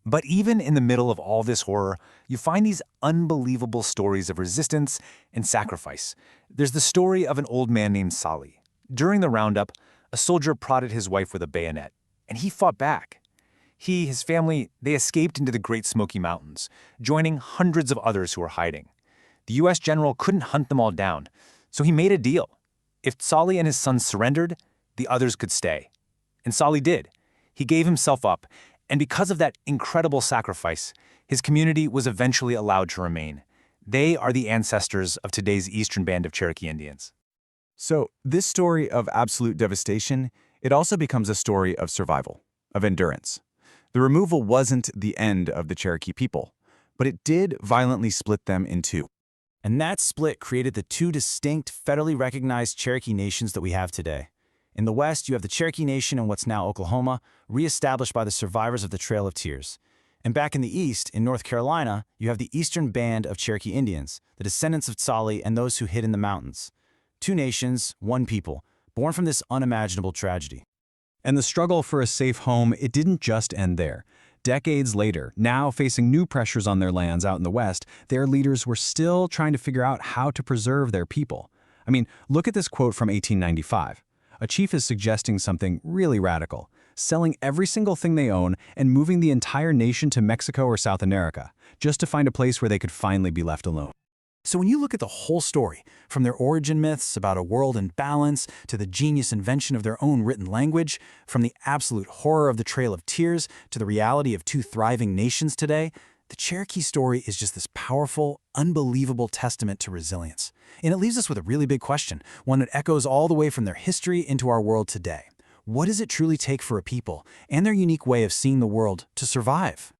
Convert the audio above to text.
But even in the middle of all this horror, you find these unbelievable stories of resistance and sacrifice. There's the story of an old man named Tsali. During the roundup, a soldier prodded his wife with a bayonet, and he fought back. His family, they escaped into the Great Smoky Mountains, joining hundreds of others who were hiding. The U.S. general couldn't hunt them all down, so he made a deal. If Tsali and his sons surrendered, the others could stay. And Tsali did. He gave himself up, and because of that incredible sacrifice, his community was eventually allowed to remain. They are the ancestors of today's Eastern Band of Cherokee Indians. So, this story of absolute devastation, it also becomes a story of survival, of endurance. The removal wasn't the end of the Cherokee people, but it did violently split them in two. And that split created the two distinct, federally recognized Cherokee nations that we have today. In the West, you have the Cherokee Nation in what's now Oklahoma, reestablished by the survivors of the Trail of Tears. And back in the East, in North Carolina, you have the Eastern Band of Cherokee Indians, the descendants of Tsali and those who hid in the mountains. Two nations, one people, born from this unimaginable tragedy. And the struggle for a safe home, it didn't just end there. Decades later, now facing new pressures on their lands out in the West, their leaders were still trying to figure out how to preserve their people. I mean, look at this quote from 1895. A chief is suggesting something really radical, selling every single thing they own and moving the entire nation to Mexico or South America, just to find a place where they could finally be left alone. So when you look at the whole story, from their origin myths about a world in balance to the genius invention of their own written language, from the absolute horror of the Trail of Tears to the reality of two thriving nations today, the Cherokee story is just this powerful, unbelievable testament to resilience. And it leaves us with a really big question, one that echoes all the way from their history into our world today. What does it truly take for a people and their unique way of seeing the world to survive?